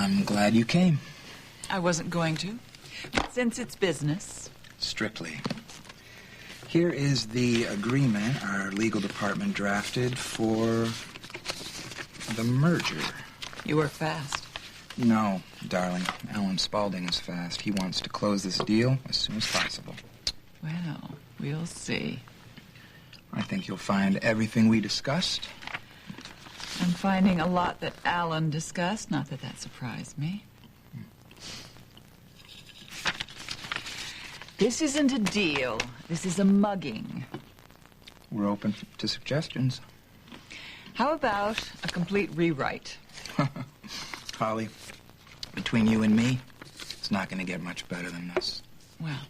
I'm glad you came. I wasn't going to, but since it's business. Strictly. Here is the agreement our legal department drafted for the merger. You work fast. No, darling. Alan Spaulding is fast. He wants to close this deal as soon as possible. Well, we'll see. I think you'll find everything we discussed. I'm finding a lot that Alan discussed, not that that surprised me. This isn't a deal. This is a mugging. We're open to suggestions. How about a complete rewrite? Holly, between you and me, it's not going to get much better than this. Well,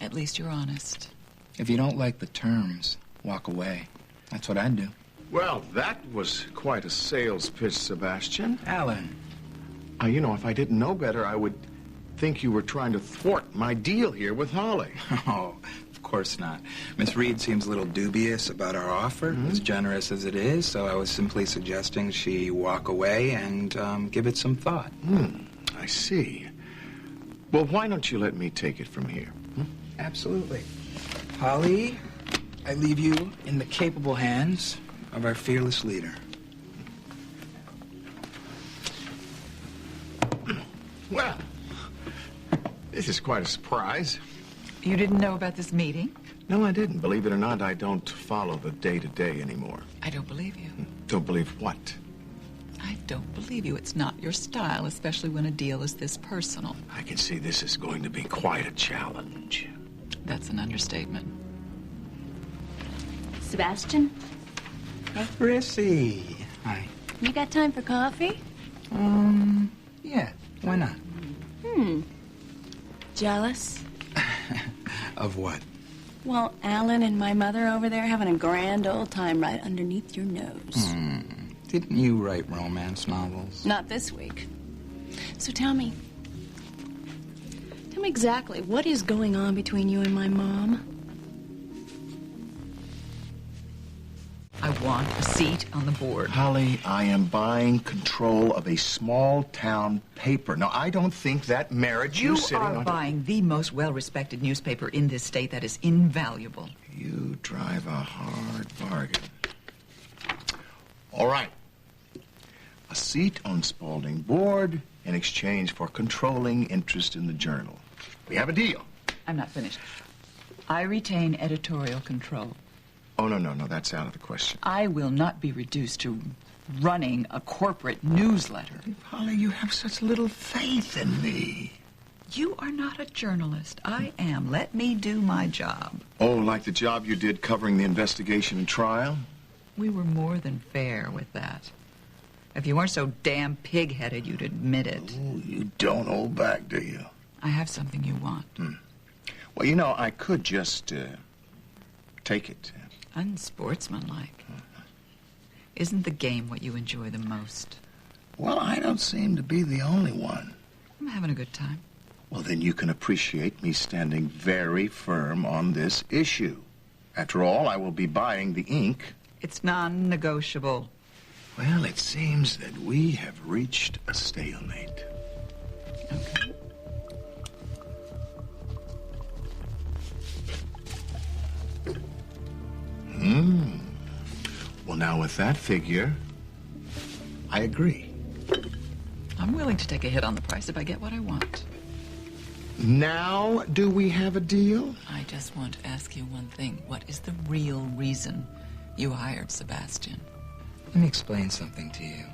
at least you're honest. If you don't like the terms, walk away. That's what I'd do. Well, that was quite a sales pitch, Sebastian. Alan. You know, if I didn't know better, I would think you were trying to thwart my deal here with Holly. Oh, of course not. Miss Reed seems a little dubious about our offer, as generous as it is, so I was simply suggesting she walk away and give it some thought. I see. Well, why don't you let me take it from here? Absolutely. Holly, I leave you in the capable hands of our fearless leader. Well, this is quite a surprise. You didn't know about this meeting? No, I didn't. Believe it or not, I don't follow the day-to-day anymore. I don't believe you. Don't believe what? I don't believe you. It's not your style, especially when a deal is this personal. I can see this is going to be quite a challenge. That's an understatement. Sebastian, Rissy. Hi. you got time for coffee? Yeah, why not? Jealous? Of what? Well, Alan and my mother over there having a grand old time right underneath your nose. Didn't you write romance novels? Not this week. So tell me exactly what is going on between you and my mom? I want a seat on the board. Holly, I am buying control of a small-town paper. Now, I don't think that merits you sitting are on... buying the most well-respected newspaper in this state that is invaluable. You drive a hard bargain. All right. A seat on Spaulding board in exchange for controlling interest in the journal. We have a deal. I'm not finished. I retain editorial control. Oh, no, that's out of the question. I will not be reduced to running a corporate newsletter. Holly, you have such little faith in me. You are not a journalist. I am. Let me do my job. Oh, like the job you did covering the investigation and trial? We were more than fair with that. If you weren't so damn pig-headed, you'd admit it. Oh, you don't hold back, do you? I have something you want. Well, you know, I could just take it. Unsportsmanlike. Isn't the game what you enjoy the most? Well, I don't seem to be the only one. I'm having a good time. Well, then you can appreciate me standing very firm on this issue. After all, I will be buying the ink. It's non-negotiable. Well, it seems that we have reached a stalemate. Okay. Well, now with that figure, I agree. I'm willing to take a hit on the price if I get what I want. Now, do we have a deal? I just want to ask you one thing. What is the real reason you hired Sebastian? Let me explain something to you.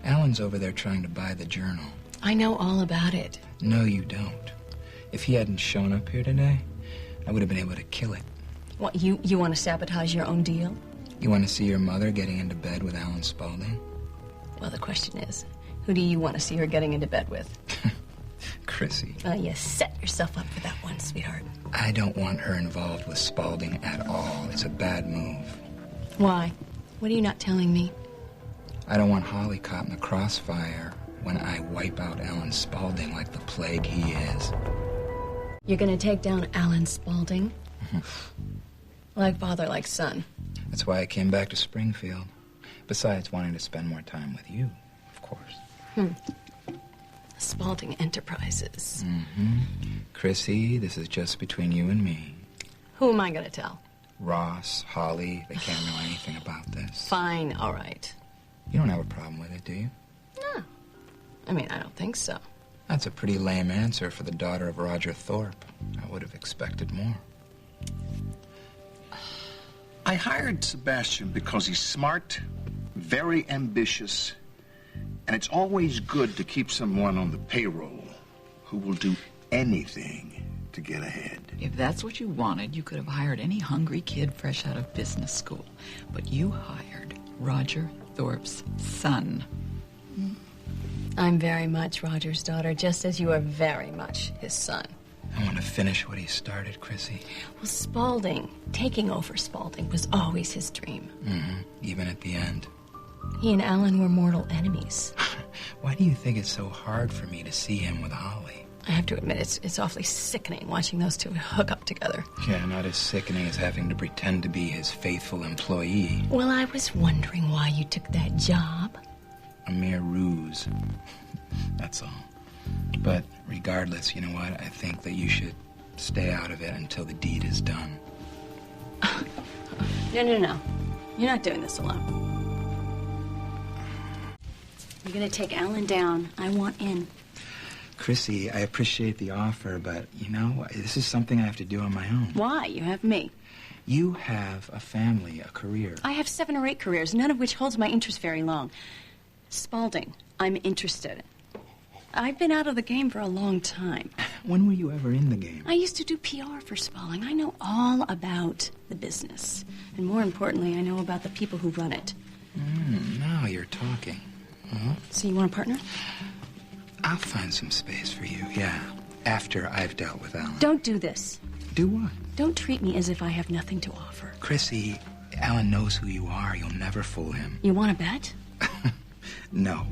Alan's over there trying to buy the journal. I know all about it. No, you don't. If he hadn't shown up here today, I would have been able to kill it. What, you want to sabotage your own deal? You want to see your mother getting into bed with Alan Spaulding? Well, the question is, who do you want to see her getting into bed with? Chrissy. You set yourself up for that one, sweetheart. I don't want her involved with Spaulding at all. It's a bad move. Why? What are you not telling me? I don't want Holly caught in the crossfire when I wipe out Alan Spaulding like the plague he is. You're going to take down Alan Spaulding? Like father, like son. That's why I came back to Springfield. Besides wanting to spend more time with you, of course. Spalding Enterprises. Chrissy, this is just between you and me. Who am I going to tell? Ross, Holly, they can't know anything about this. Fine, all right. You don't have a problem with it, do you? No. I mean, I don't think so. That's a pretty lame answer for the daughter of Roger Thorpe. I would have expected more. I hired Sebastian because he's smart, very ambitious, and it's always good to keep someone on the payroll who will do anything to get ahead. If that's what you wanted, you could have hired any hungry kid fresh out of business school. But you hired Roger Thorpe's son. I'm very much Roger's daughter, just as you are very much his son. I want to finish what he started, Chrissy. Well, Spalding, taking over Spalding, was always his dream. Even at the end. He and Alan were mortal enemies. Why do you think it's so hard for me to see him with Holly? I have to admit, it's awfully sickening watching those two hook up together. Yeah, not as sickening as having to pretend to be his faithful employee. Well, I was wondering why you took that job. A mere ruse. That's all. But regardless, you know what? I think that you should stay out of it until the deed is done. No. You're not doing this alone. You're gonna take Alan down. I want in. Chrissy, I appreciate the offer, but, you know, this is something I have to do on my own. Why? You have me. You have a family, a career. I have 7 or 8 careers, none of which holds my interest very long. Spalding, I'm interested in. I've been out of the game for a long time. When were you ever in the game? I used to do PR for Spalding. I know all about the business. And more importantly, I know about the people who run it. Now you're talking. So you want a partner? I'll find some space for you, yeah. After I've dealt with Alan. Don't do this. Do what? Don't treat me as if I have nothing to offer. Chrissy, Alan knows who you are. You'll never fool him. You want to bet? No.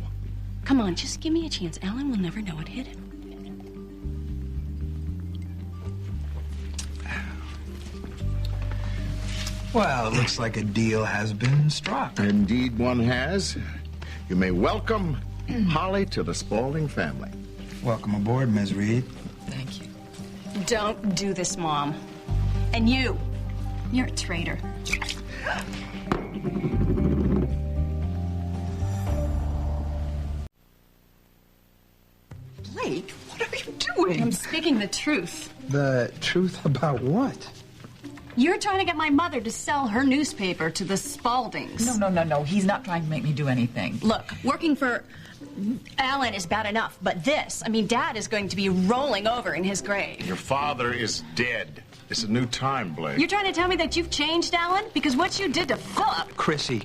Come on, just give me a chance. Alan will never know what hit him. Well, it looks like a deal has been struck. Indeed, one has. You may welcome Holly to the Spalding family. Welcome aboard, Ms. Reed. Thank you. Don't do this, Mom. And you're a traitor. Blake, what are you doing? I'm speaking the truth. The truth about what? You're trying to get my mother to sell her newspaper to the Spaldings. No. He's not trying to make me do anything. Look, working for Alan is bad enough, but this, Dad is going to be rolling over in his grave. Your father is dead. It's a new time, Blake. You're trying to tell me that you've changed, Alan? Because what you did to Philip... Chrissy,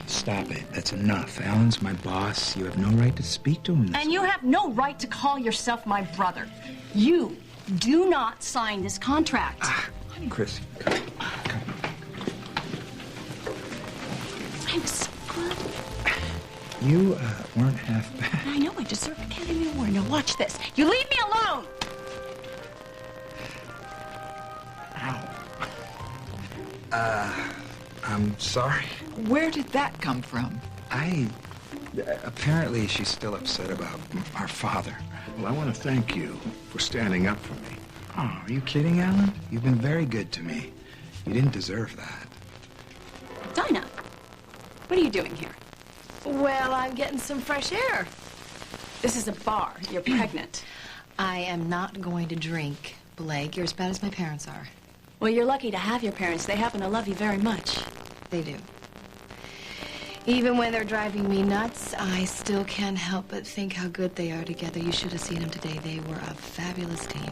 stop it. That's enough. Alan's my boss. You have no right to speak to him. And you have no right to call yourself my brother. You do not sign this contract. Chrissy, come. I'm so good. You weren't half bad. I know I deserve Academy Award. Now watch this. You leave me alone! Ow. I'm sorry. Where did that come from? Apparently she's still upset about our father. Well, I want to thank you for standing up for me. Oh, are you kidding, Alan? You've been very good to me. You didn't deserve that. Dinah, what are you doing here? Well, I'm getting some fresh air. This is a bar. You're pregnant. I am not going to drink, Blake. You're as bad as my parents are. Well, you're lucky to have your parents. They happen to love you very much. They do. Even when they're driving me nuts, I still can't help but think how good they are together. You should have seen them today. They were a fabulous team.